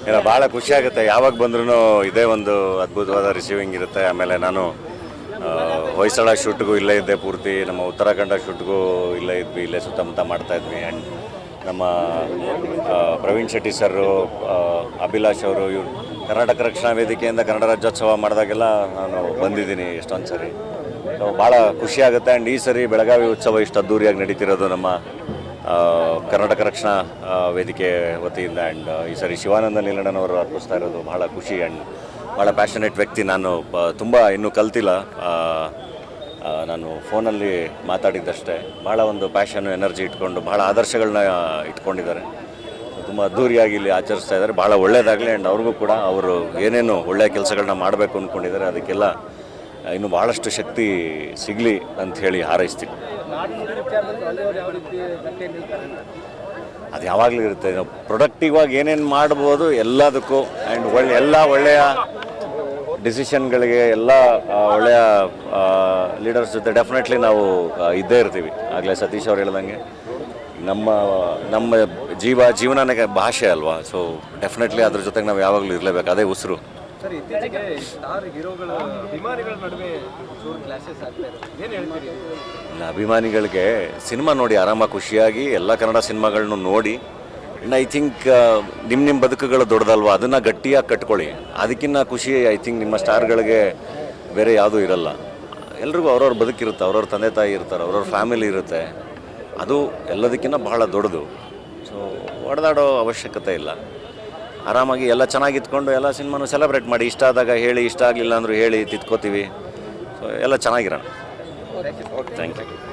ಇಲ್ಲ, ಭಾಳ ಖುಷಿ ಆಗುತ್ತೆ. ಯಾವಾಗ ಬಂದ್ರೂ ಇದೇ ಒಂದು ಅದ್ಭುತವಾದ ರಿಸೀವಿಂಗ್ ಇರುತ್ತೆ. ಆಮೇಲೆ ನಾನು ಹೊಯ್ಸಳ ಶೂಟ್ಗೂ ಇಲ್ಲೇ ಇದ್ದೆ, ಪೂರ್ತಿ ನಮ್ಮ ಉತ್ತರಾಖಂಡ ಶೂಟ್ಗೂ ಇಲ್ಲೇ ಇದ್ವಿ, ಇಲ್ಲೇ ಸುತ್ತಮುತ್ತ ಮಾಡ್ತಾಯಿದ್ವಿ. ಆ್ಯಂಡ್ ನಮ್ಮ ಪ್ರವೀಣ್ ಶೆಟ್ಟಿ ಸರು, ಅಭಿಲಾಷ್ ಅವರು, ಇವ್ರು ಕರ್ನಾಟಕ ರಕ್ಷಣಾ ವೇದಿಕೆಯಿಂದ ಕನ್ನಡ ರಾಜ್ಯೋತ್ಸವ ಮಾಡಿದಾಗೆಲ್ಲ ನಾನು ಬಂದಿದ್ದೀನಿ ಎಷ್ಟೊಂದು ಸರಿ. ಸೊ ಭಾಳ ಖುಷಿಯಾಗುತ್ತೆ. ಆ್ಯಂಡ್ ಈ ಸರಿ ಬೆಳಗಾವಿ ಉತ್ಸವ ಇಷ್ಟು ಅದ್ದೂರಿಯಾಗಿ ನಡೀತಿರೋದು ನಮ್ಮ ಕರ್ನಾಟಕ ರಕ್ಷಣಾ ವೇದಿಕೆ ವತಿಯಿಂದ. ಆ್ಯಂಡ್ ಈ ಸರಿ ಶಿವಾನಂದ ನೀಲಣ್ಣನವರು ಅರ್ಪಿಸ್ತಾ ಇರೋದು ಭಾಳ ಖುಷಿ. ಆ್ಯಂಡ್ ಭಾಳ ಪ್ಯಾಷನೇಟ್ ವ್ಯಕ್ತಿ. ನಾನು ತುಂಬ ಇನ್ನೂ ಕಲ್ತಿಲ್ಲ, ನಾನು ಫೋನಲ್ಲಿ ಮಾತಾಡಿದ್ದಷ್ಟೇ. ಭಾಳ ಒಂದು ಪ್ಯಾಷನ್ನು, ಎನರ್ಜಿ ಇಟ್ಕೊಂಡು ಭಾಳ ಆದರ್ಶಗಳನ್ನ ಇಟ್ಕೊಂಡಿದ್ದಾರೆ. ತುಂಬ ಅದ್ದೂರಿಯಾಗಿ ಇಲ್ಲಿ ಆಚರಿಸ್ತಾ ಇದ್ದಾರೆ. ಭಾಳ ಒಳ್ಳೆಯದಾಗಲಿ. ಆ್ಯಂಡ್ ಅವ್ರಿಗೂ ಕೂಡ ಅವರು ಏನೇನು ಒಳ್ಳೆಯ ಕೆಲಸಗಳನ್ನ ಮಾಡಬೇಕು ಅಂದ್ಕೊಂಡಿದ್ದಾರೆ ಅದಕ್ಕೆಲ್ಲ ಇನ್ನೂ ಭಾಳಷ್ಟು ಶಕ್ತಿ ಸಿಗಲಿ ಅಂತ ಹೇಳಿ ಹಾರೈಸ್ತೀನಿ. ಅದು ಯಾವಾಗಲೂ ಇರುತ್ತೆ. ಪ್ರೊಡಕ್ಟಿವ್ ಆಗಿ ಏನೇನು ಮಾಡ್ಬೋದು ಎಲ್ಲದಕ್ಕೂ. ಆ್ಯಂಡ್ ಒಳ್ಳೆಯ ಡಿಸಿಷನ್ಗಳಿಗೆ ಎಲ್ಲ ಒಳ್ಳೆಯ ಲೀಡರ್ಸ್ ಜೊತೆ ಡೆಫಿನೆಟ್ಲಿ ನಾವು ಇದ್ದೇ ಇರ್ತೀವಿ. ಆಗಲೇ ಸತೀಶ್ ಅವ್ರು ಹೇಳ್ದಂಗೆ ನಮ್ಮ ಜೀವನನೇ ಭಾಷೆ ಅಲ್ವಾ. ಸೊ ಡೆಫಿನೆಟ್ಲಿ ಅದ್ರ ಜೊತೆಗೆ ನಾವು ಯಾವಾಗಲೂ ಇರಲೇಬೇಕು, ಅದೇ ಉಸಿರು. ಸರ್, ಇತ್ತೀಚೆಗೆ ಸ್ಟಾರ್ ಹೀರೋಗಳ ಅಭಿಮಾನಿಗಳ ನಡುವೆ ಕ್ಲಾಶಸ್ ಆಗ್ತಾ ಇದೆ, ಏನು ಹೇಳ್ತೀರಿ? ಇಲ್ಲ, ಅಭಿಮಾನಿಗಳಿಗೆ ಸಿನಿಮಾ ನೋಡಿ ಆರಾಮಾಗಿ ಖುಷಿಯಾಗಿ ಎಲ್ಲ ಕನ್ನಡ ಸಿನಿಮಾಗಳನ್ನೂ ನೋಡಿ. ಇನ್ನು ಐ ಥಿಂಕ್ ನಿಮ್ಮ ಬದುಕುಗಳು ದೊಡ್ಡದಲ್ವ, ಅದನ್ನು ಗಟ್ಟಿಯಾಗಿ ಕಟ್ಕೊಳ್ಳಿ. ಅದಕ್ಕಿಂತ ಖುಷಿ ಐ ಥಿಂಕ್ ನಿಮ್ಮ ಸ್ಟಾರ್ಗಳಿಗೆ ಬೇರೆ ಯಾವುದೂ ಇರಲ್ಲ. ಎಲ್ರಿಗೂ ಅವ್ರವ್ರ ಬದುಕಿರುತ್ತೆ, ಅವ್ರವ್ರ ತಂದೆ ತಾಯಿ ಇರ್ತಾರೆ, ಅವ್ರವ್ರ ಫ್ಯಾಮಿಲಿ ಇರುತ್ತೆ. ಅದು ಎಲ್ಲದಕ್ಕಿಂತ ಬಹಳ ದೊಡ್ಡದು. ಸೊ ಹೊಡೆದಾಡೋ ಅವಶ್ಯಕತೆ ಇಲ್ಲ. ಆರಾಮಾಗಿ ಎಲ್ಲ ಚೆನ್ನಾಗಿತ್ಕೊಂಡು ಎಲ್ಲ ಸಿನಿಮಾನು ಸೆಲೆಬ್ರೇಟ್ ಮಾಡಿ. ಇಷ್ಟ ಆದಾಗ ಹೇಳಿ, ಇಷ್ಟ ಆಗಲಿಲ್ಲ ಅಂದರೂ ಹೇಳಿ, ತಿದ್ಕೋತೀವಿ. ಸೊ ಎಲ್ಲ ಚೆನ್ನಾಗಿರೋಣ. Thank you.